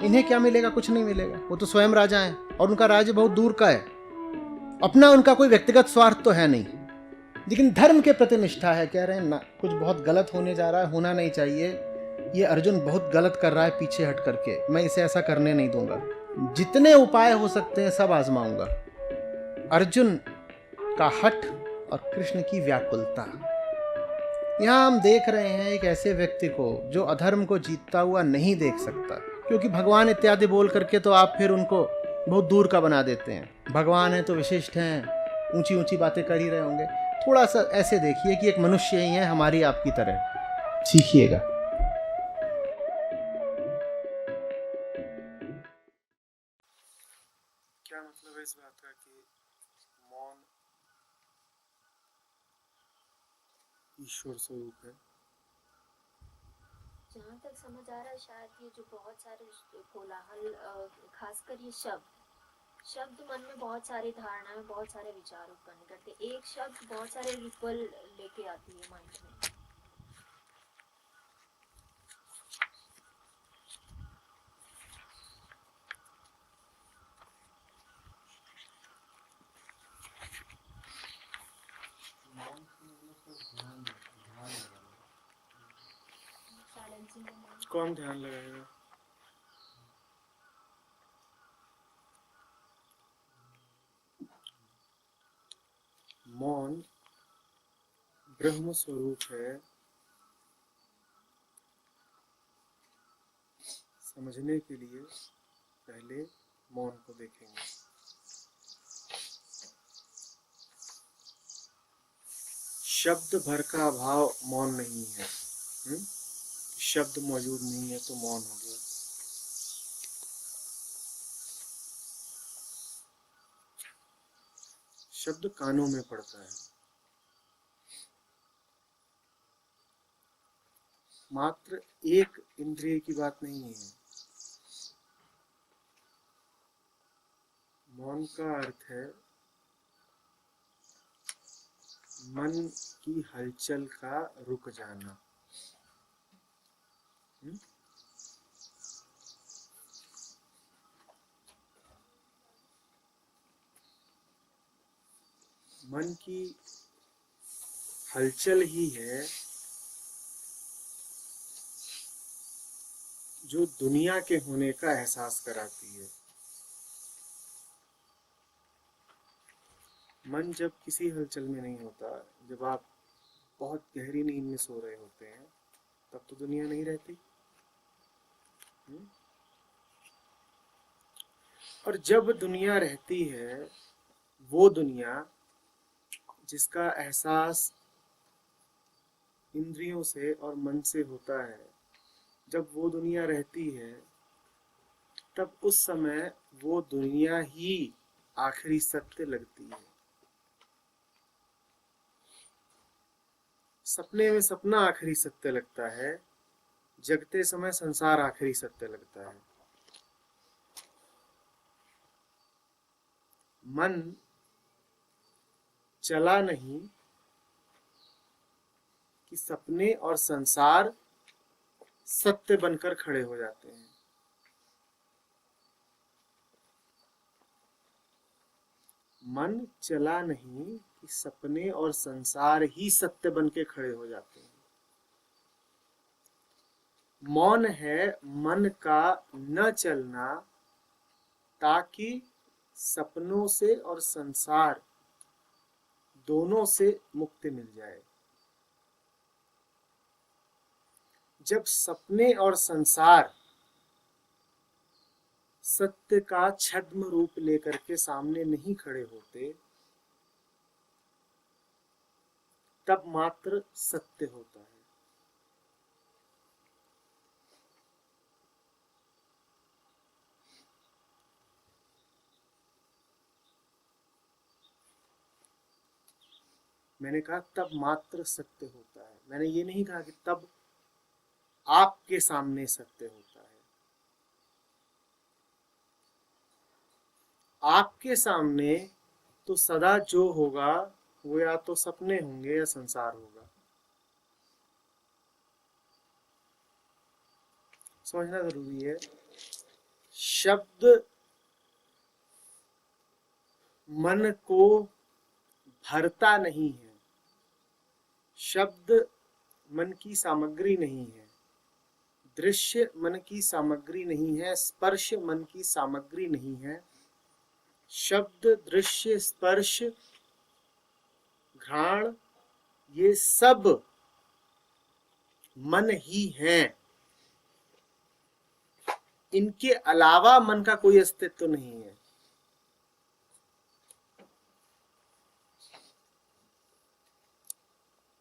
इन्हें क्या मिलेगा? कुछ नहीं मिलेगा। वो तो स्वयं राजा हैं और उनका राज्य बहुत दूर का है। अपना उनका कोई व्यक्तिगत स्वार्थ तो है नहीं, लेकिन धर्म के प्रति निष्ठा है। कह रहे हैं ना, कुछ बहुत गलत होने जा रहा है, होना नहीं चाहिए। ये अर्जुन बहुत गलत कर रहा है पीछे हट करके, मैं इसे ऐसा करने नहीं दूंगा। जितने उपाय हो सकते हैं सब आजमाऊंगा। अर्जुन का हठ और कृष्ण की व्याकुलता। यहां हम देख रहे हैं एक ऐसे व्यक्ति को जो अधर्म को जीतता हुआ नहीं देख सकता, क्योंकि भगवान इत्यादि बोल करके तो आप फिर उनको बहुत दूर का बना देते हैं। भगवान है तो विशिष्ट हैं, ऊंची ऊंची बातें कर ही रहे होंगे। थोड़ा सा ऐसे देखिए कि एक मनुष्य ही है, हमारी आपकी तरह। सीखिएगा। क्या मतलब है इस बात का कि मौन ईश्वर स्वरूप है? जहाँ तक समझ आ रहा है, शायद ये जो बहुत सारे कोलाहल, खासकर ये शब्द मन में बहुत सारी धारणाएं, बहुत सारे विचार उत्पन्न करते। एक शब्द बहुत सारे रिपल लेके आती है माइंड में। कौन ध्यान लगाएगा? मौन ब्रह्म स्वरूप है। समझने के लिए पहले मौन को देखेंगे। शब्द भर का अभाव मौन नहीं है। शब्द मौजूद नहीं है तो मौन हो गया। शब्द कानों में पड़ता है। मात्र एक इंद्रिय की बात नहीं है। मौन का अर्थ है मन की हलचल का रुक जाना। मन की हलचल ही है जो दुनिया के होने का एहसास कराती है। मन जब किसी हलचल में नहीं होता, जब आप बहुत गहरी नींद में सो रहे होते हैं, तब तो दुनिया नहीं रहती। और जब दुनिया रहती है, वो दुनिया जिसका एहसास इंद्रियों से और मन से होता है, जब वो दुनिया रहती है, तब उस समय वो दुनिया ही आखिरी सत्य लगती है। सपने में सपना आखिरी सत्य लगता है, जगते समय संसार आखिरी सत्य लगता है। मन चला नहीं कि सपने और संसार सत्य बनकर खड़े हो जाते हैं। मन चला नहीं कि सपने और संसार ही सत्य बनके खड़े हो जाते हैं। मौन है मन का न चलना, ताकि सपनों से और संसार दोनों से मुक्ति मिल जाए। जब सपने और संसार सत्य का छद्म रूप लेकर के सामने नहीं खड़े होते, तब मात्र सत्य होता है। मैंने कहा तब मात्र सत्य होता है। मैंने ये नहीं कहा कि तब आपके सामने सत्य होता है। आपके सामने तो सदा जो होगा वो या तो सपने होंगे या संसार होगा। समझना जरूरी है। शब्द मन को भरता नहीं है, शब्द मन की सामग्री नहीं है, दृश्य मन की सामग्री नहीं है, स्पर्श मन की सामग्री नहीं है। शब्द, दृश्य, स्पर्श, घ्राण, ये सब मन ही हैं। इनके अलावा मन का कोई अस्तित्व नहीं है।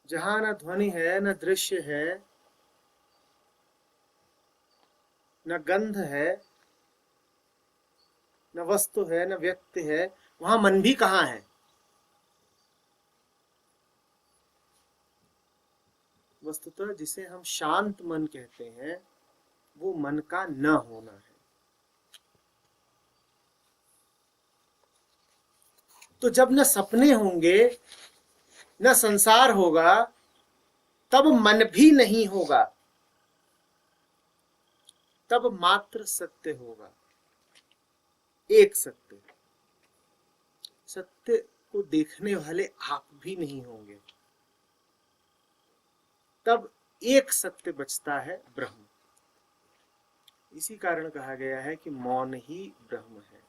जहां न ध्वनि है, न दृश्य है, न गंध है, न वस्तु है, न व्यक्ति है, वहां मन भी कहाँ है? वस्तुतः जिसे हम शांत मन कहते हैं वो मन का न होना है। तो जब न सपने होंगे न संसार होगा, तब मन भी नहीं होगा, तब मात्र सत्य होगा। एक सत्य, सत्य को देखने वाले आप भी नहीं होंगे। तब एक सत्य बचता है, ब्रह्म। इसी कारण कहा गया है कि मौन ही ब्रह्म है।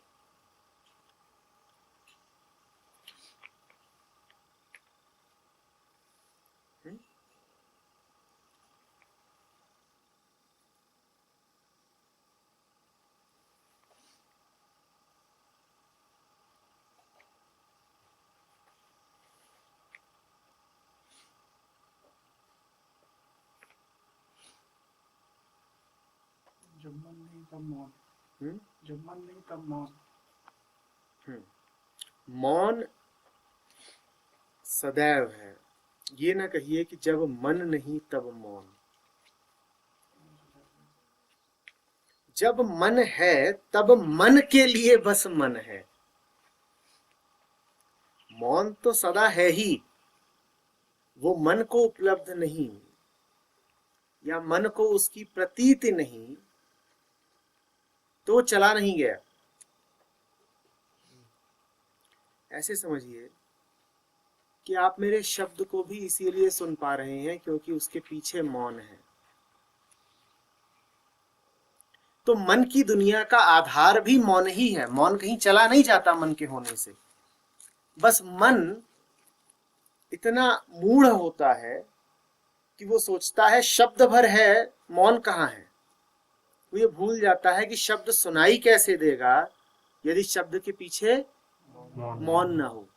जब मन नहीं तब मौन, हम्म? जब मन नहीं तब मौन। मौन सदैव है। ये ना कहिए कि जब मन नहीं तब मौन। जब मन है तब मन के लिए बस मन है। मौन तो सदा है ही, वो मन को उपलब्ध नहीं या मन को उसकी प्रतीति नहीं, तो चला नहीं गया। ऐसे समझिए कि आप मेरे शब्द को भी इसीलिए सुन पा रहे हैं क्योंकि उसके पीछे मौन है। तो मन की दुनिया का आधार भी मौन ही है। मौन कहीं चला नहीं जाता मन के होने से। बस मन इतना मूढ़ होता है कि वो सोचता है शब्द भर है, मौन कहाँ है। वो ये भूल जाता है कि शब्द सुनाई कैसे देगा यदि शब्द के पीछे मौन ना हो।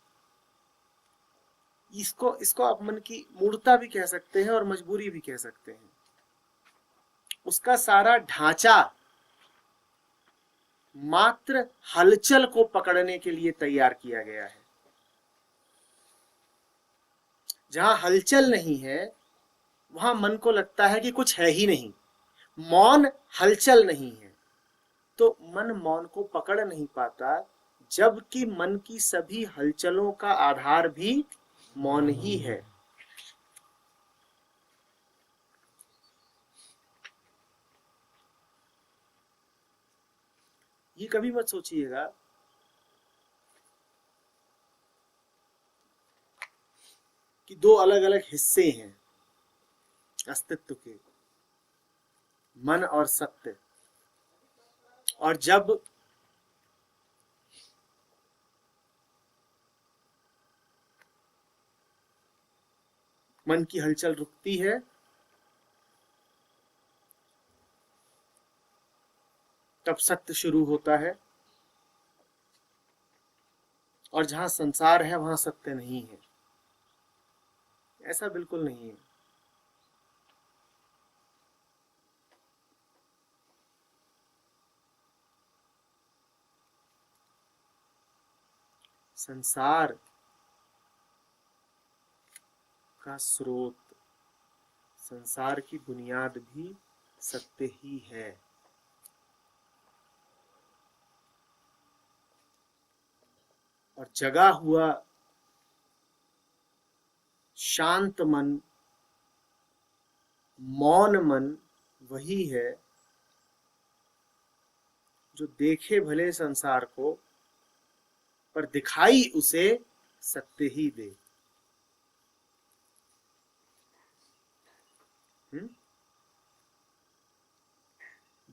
इसको आप मन की मूढ़ता भी कह सकते हैं और मजबूरी भी कह सकते हैं। उसका सारा ढांचा मात्र हलचल को पकड़ने के लिए तैयार किया गया है। जहां हलचल नहीं है वहां मन को लगता है कि कुछ है ही नहीं। मौन हलचल नहीं है तो मन मौन को पकड़ नहीं पाता, जबकि मन की सभी हलचलों का आधार भी मौन ही है। ये कभी मत सोचिएगा कि दो अलग अलग हिस्से हैं अस्तित्व के, मन और सत्य। और जब मन की हलचल रुकती है तब सत्य शुरू होता है, और जहां संसार है वहां सत्य नहीं है। ऐसा बिल्कुल नहीं है। संसार का स्रोत, संसार की बुनियाद भी सत्य ही है। और जगा हुआ शांत मन, मौन मन वही है जो देखे भले संसार को पर दिखाई उसे सत्य ही दे।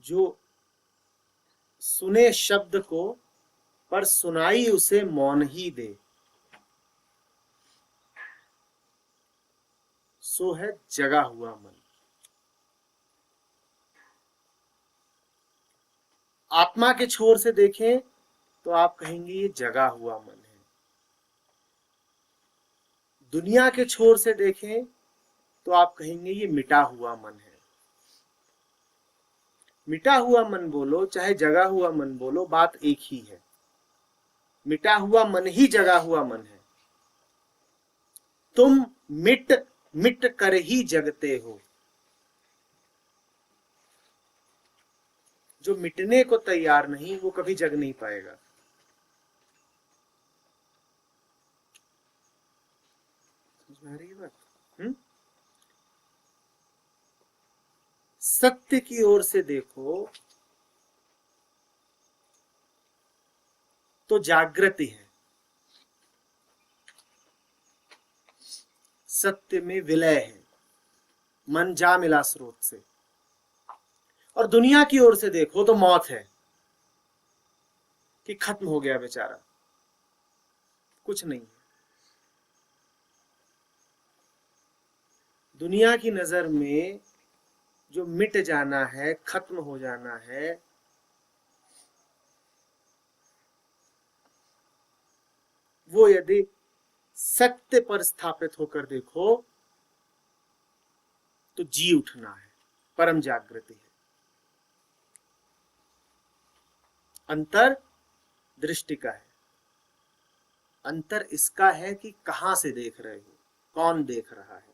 जो सुने शब्द को पर सुनाई उसे मौन ही दे, सो है जगा हुआ मन। आत्मा के छोर से देखें तो आप कहेंगे ये जगा हुआ मन है। दुनिया के छोर से देखें तो आप कहेंगे ये मिटा हुआ मन है। मिटा हुआ मन बोलो चाहे जगा हुआ मन बोलो, बात एक ही है। मिटा हुआ मन ही जगा हुआ मन है। तुम मिट मिट कर ही जगते हो। जो मिटने को तैयार नहीं वो कभी जग नहीं पाएगा। समझ में आ रही है बात? सत्य की ओर से देखो तो जागृति है, सत्य में विलय है, मन जा मिला स्रोत से। और दुनिया की ओर से देखो तो मौत है कि खत्म हो गया बेचारा, कुछ नहीं है। दुनिया की नजर में जो मिट जाना है, खत्म हो जाना है, वो यदि सत्य पर स्थापित होकर देखो तो जी उठना है, परम जागृति है। अंतर दृष्टि का है। अंतर इसका है कि कहां से देख रहे हो, कौन देख रहा है।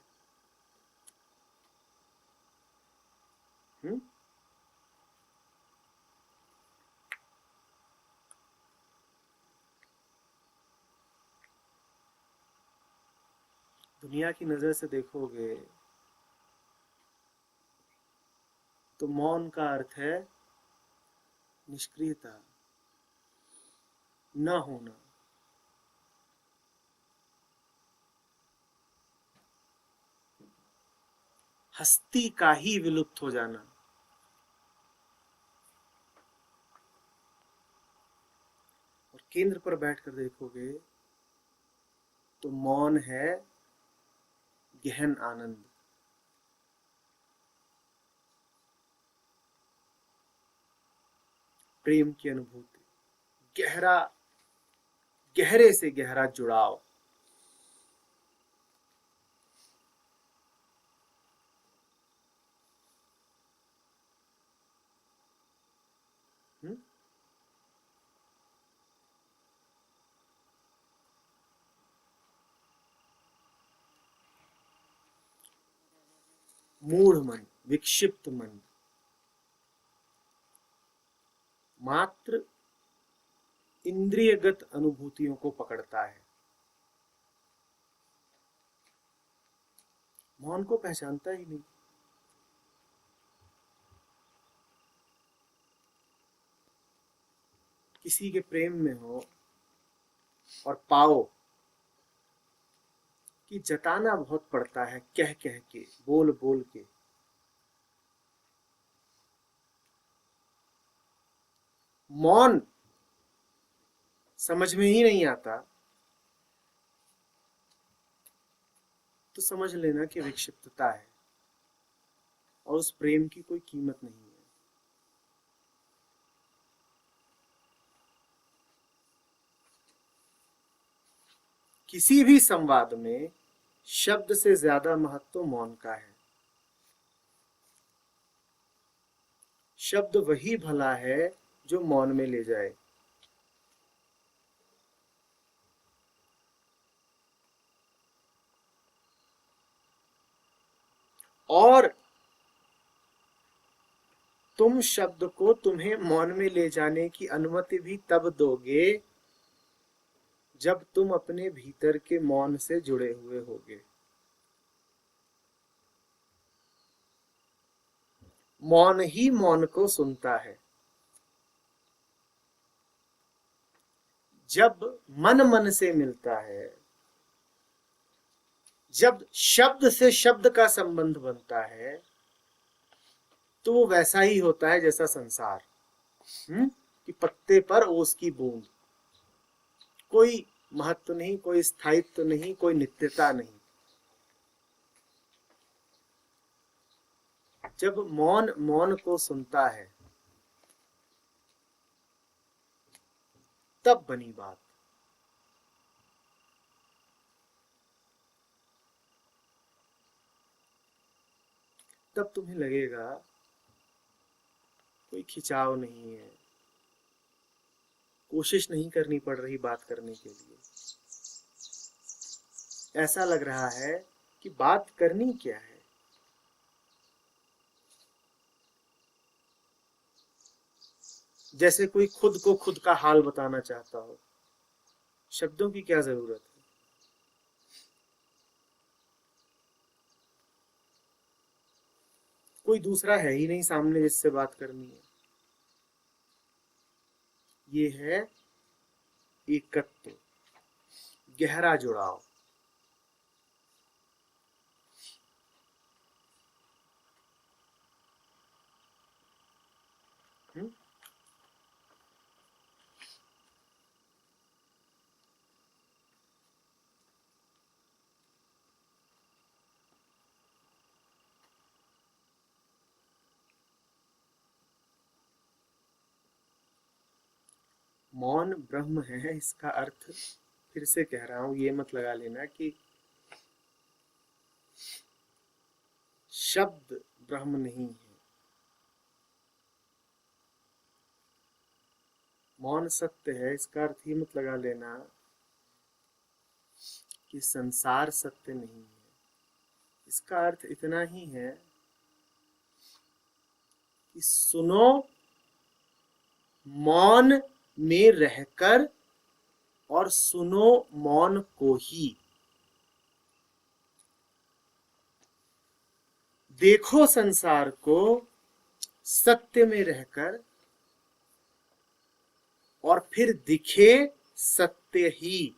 दुनिया की नजर से देखोगे तो मौन का अर्थ है निष्क्रियता, न होना। हस्ती का ही विलुप्त हो जाना। और केंद्र पर बैठकर देखोगे तो मौन है गहन आनंद। प्रेम की अनुभूति, गहरा, गहरे से गहरा जुड़ाव। मूढ़ मन, विक्षिप्त मन मात्र इंद्रियगत अनुभूतियों को पकड़ता है, मौन को पहचानता ही नहीं। किसी के प्रेम में हो और पाओ कि जताना बहुत पड़ता है, कह कह के, बोल बोल के। मौन समझ में ही नहीं आता तो समझ लेना कि विक्षिप्तता है और उस प्रेम की कोई कीमत नहीं है। किसी भी संवाद में शब्द से ज्यादा महत्व मौन का है। शब्द वही भला है जो मौन में ले जाए। और तुम शब्द को तुम्हें मौन में ले जाने की अनुमति भी तब दोगे जब तुम अपने भीतर के मौन से जुड़े हुए होगे। मौन ही मौन को सुनता है। जब मन मन से मिलता है, जब शब्द से शब्द का संबंध बनता है, तो वो वैसा ही होता है जैसा संसार, कि पत्ते पर ओस की बूंद। कोई महत्व नहीं, कोई स्थायित्व नहीं, कोई नित्यता नहीं। जब मौन मौन को सुनता है, तब बनी बात। तब तुम्हें लगेगा कोई खिंचाव नहीं है, कोशिश नहीं करनी पड़ रही बात करने के लिए। ऐसा लग रहा है कि बात करनी क्या है। जैसे कोई खुद को खुद का हाल बताना चाहता हो। शब्दों की क्या जरूरत है। कोई दूसरा है ही नहीं सामने जिससे बात करनी है। ये है एकत्व, गहरा जुड़ाव। मौन ब्रह्म है, इसका अर्थ फिर से कह रहा हूं, ये मत लगा लेना कि शब्द ब्रह्म नहीं है। मौन सत्य है, इसका अर्थ ये मत लगा लेना कि संसार सत्य नहीं है। इसका अर्थ इतना ही है कि सुनो मौन में रहकर, और सुनो मौन को ही। देखो संसार को सत्य में रहकर, और फिर दिखे सत्य ही।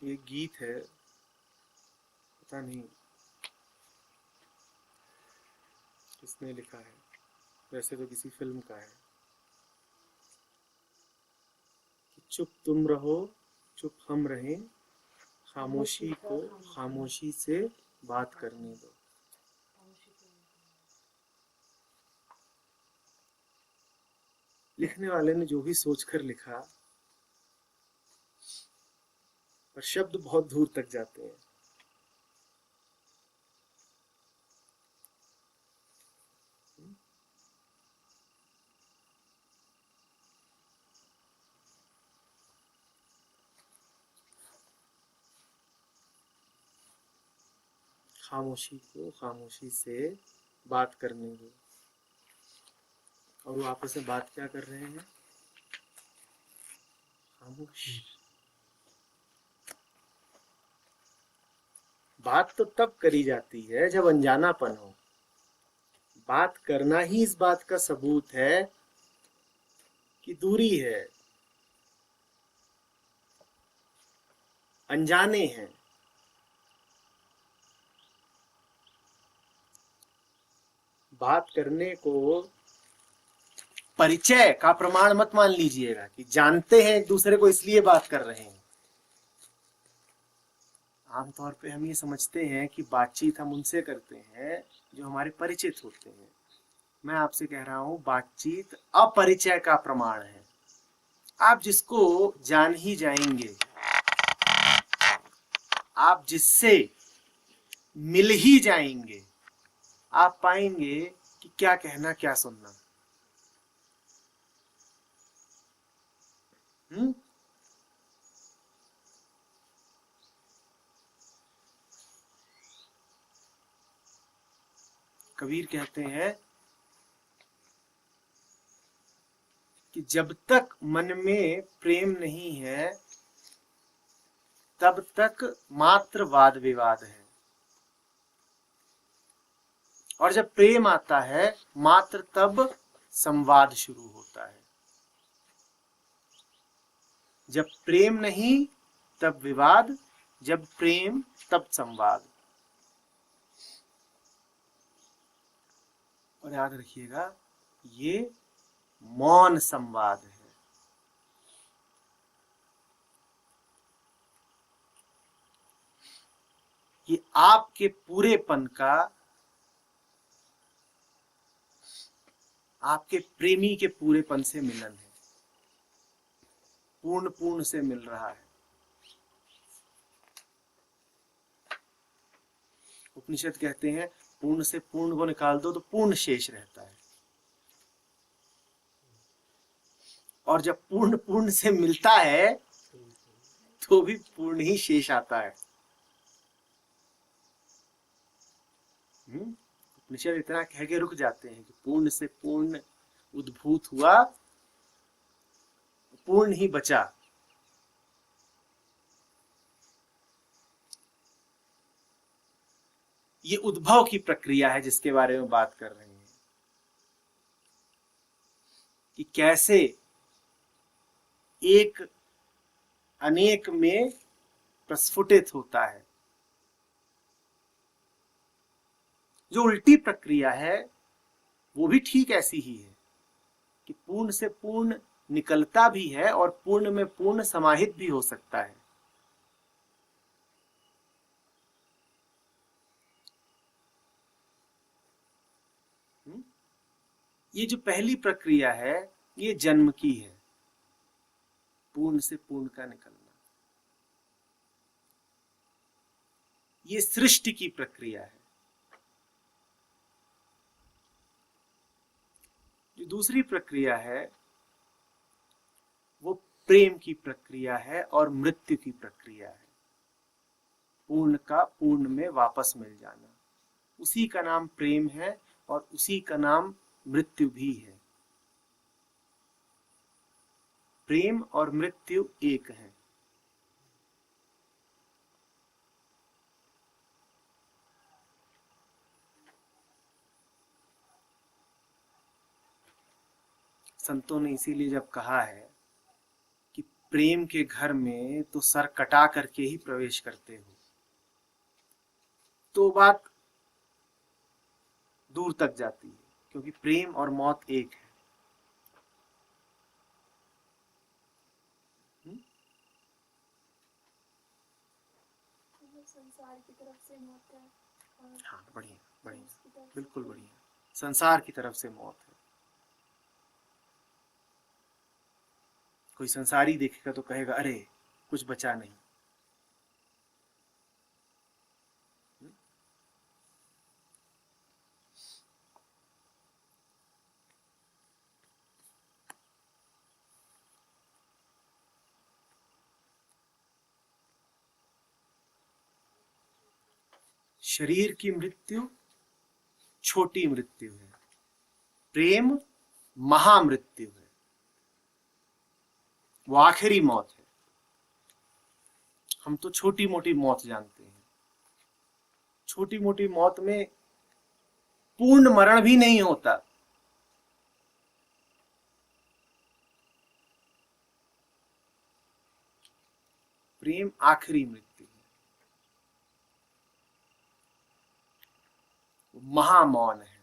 ये गीत है, पता नहीं किसने लिखा है, वैसे तो किसी फिल्म का है। कि चुप तुम रहो, चुप हम रहें, खामोशी को खामोशी से बात करने दो। लिखने वाले ने जो भी सोचकर लिखा, पर शब्द बहुत दूर तक जाते हैं। खामोशी को खामोशी से बात करने दो। और वो आपस में बात क्या कर रहे हैं? खामोश। बात तो तब करी जाती है जब अनजानापन हो। बात करना ही इस बात का सबूत है कि दूरी है, अनजाने हैं। बात करने को परिचय का प्रमाण मत मान लीजिएगा कि जानते हैं एक दूसरे को इसलिए बात कर रहे हैं। आमतौर पे हम ये समझते हैं कि बातचीत हम उनसे करते हैं जो हमारे परिचित होते हैं। मैं आपसे कह रहा हूं बातचीत अपरिचय का प्रमाण है। आप जिसको जान ही जाएंगे, आप जिससे मिल ही जाएंगे, आप पाएंगे कि क्या कहना क्या सुनना। हम्म। कबीर कहते हैं कि जब तक मन में प्रेम नहीं है तब तक मात्र वाद विवाद है, और जब प्रेम आता है मात्र तब संवाद शुरू होता है। जब प्रेम नहीं तब विवाद, जब प्रेम तब संवाद। और याद रखिएगा, ये मौन संवाद है। ये आपके पूरेपन का, आपके प्रेमी के पूरेपन से मिलन है, पूर्ण से मिल रहा है। उपनिषद कहते हैं पूर्ण से पूर्ण को निकाल दो तो पूर्ण शेष रहता है, और जब पूर्ण से मिलता है तो भी पूर्ण ही शेष आता है। उपनिषद इतना कह के रुक जाते हैं कि पूर्ण से पूर्ण उद्भूत हुआ, पूर्ण ही बचा। ये उद्भव की प्रक्रिया है जिसके बारे में बात कर रहे हैं, कि कैसे एक अनेक में प्रस्फुटित होता है। जो उल्टी प्रक्रिया है वो भी ठीक ऐसी ही है कि पूर्ण से पूर्ण निकलता भी है और पूर्ण में पूर्ण समाहित भी हो सकता है। ये जो पहली प्रक्रिया है ये जन्म की है, पूर्ण से पूर्ण का निकलना। ये सृष्टि की प्रक्रिया है। जो दूसरी प्रक्रिया है वो प्रेम की प्रक्रिया है और मृत्यु की प्रक्रिया है। पूर्ण का पूर्ण में वापस मिल जाना, उसी का नाम प्रेम है और उसी का नाम मृत्यु भी है। प्रेम और मृत्यु एक है। संतों ने इसीलिए जब कहा है कि प्रेम के घर में तो सर कटा करके ही प्रवेश करते हो, तो बात दूर तक जाती है, क्योंकि प्रेम और मौत एक है। संसार की तरफ से मौत है और हाँ, बढ़िया बढ़िया, बिल्कुल बढ़िया। संसार की तरफ से मौत है। कोई संसारी देखेगा तो कहेगा अरे कुछ बचा नहीं। शरीर की मृत्यु छोटी मृत्यु है, प्रेम महामृत्यु है, वो आखिरी मौत है। हम तो छोटी मोटी मौत जानते हैं। छोटी मोटी मौत में पूर्ण मरण भी नहीं होता। प्रेम आखिरी मृत्यु है, महामौन है।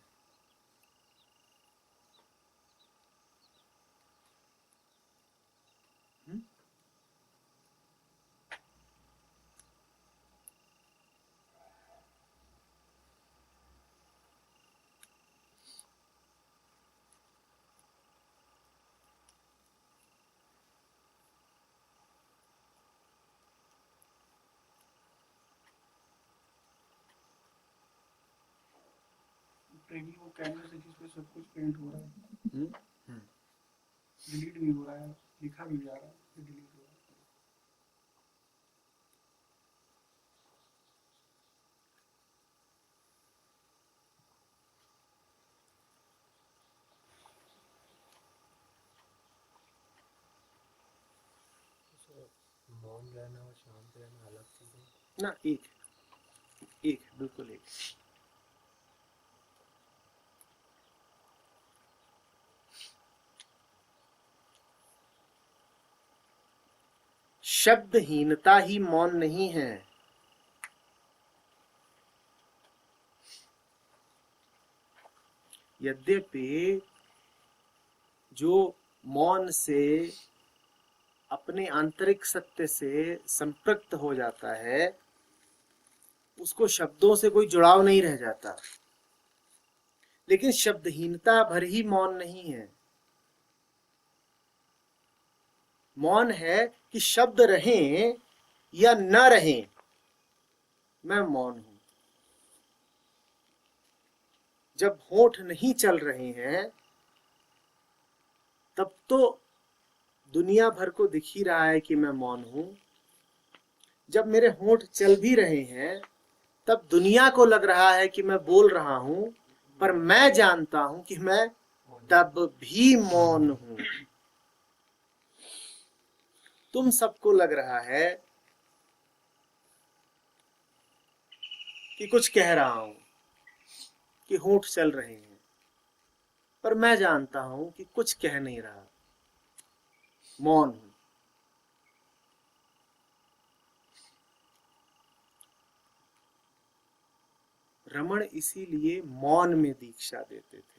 प्रेमी वो कैनवस है जिसपे सब कुछ पेंट हो रहा है, हम्म। डिलीट भी हो रहा है, लिखा भी जा रहा है, फिर डिलीट हो रहा है। मौन रहना और शांत रहना अलग चीज़ है। ना, एक एक बिल्कुल एक। शब्दहीनता ही मौन नहीं है। यद्यपि जो मौन से अपने आंतरिक सत्य से संपृक्त हो जाता है, उसको शब्दों से कोई जुड़ाव नहीं रह जाता, लेकिन शब्दहीनता भर ही मौन नहीं है। मौन है कि शब्द रहें या न रहें, मैं मौन हूं। जब होठ नहीं चल रहे हैं तब तो दुनिया भर को दिख ही रहा है कि मैं मौन हूं। जब मेरे होठ चल भी रहे हैं तब दुनिया को लग रहा है कि मैं बोल रहा हूं, पर मैं जानता हूं कि मैं तब भी मौन हूं। तुम सबको लग रहा है कि कुछ कह रहा हूं, कि होठ चल रहे हैं, पर मैं जानता हूं कि कुछ कह नहीं रहा, मौन हूं। रमण इसीलिए मौन में दीक्षा देते थे।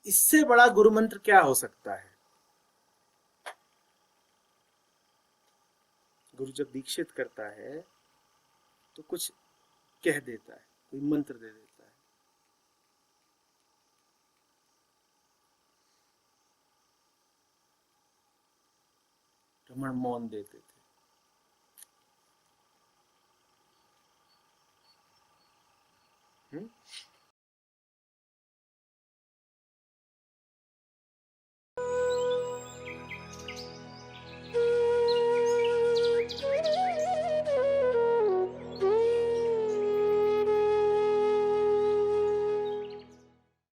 इससे बड़ा गुरु मंत्र क्या हो सकता है? गुरु जब दीक्षित करता है तो कुछ कह देता है, कोई मंत्र दे देता है। रमण मौन देते थे।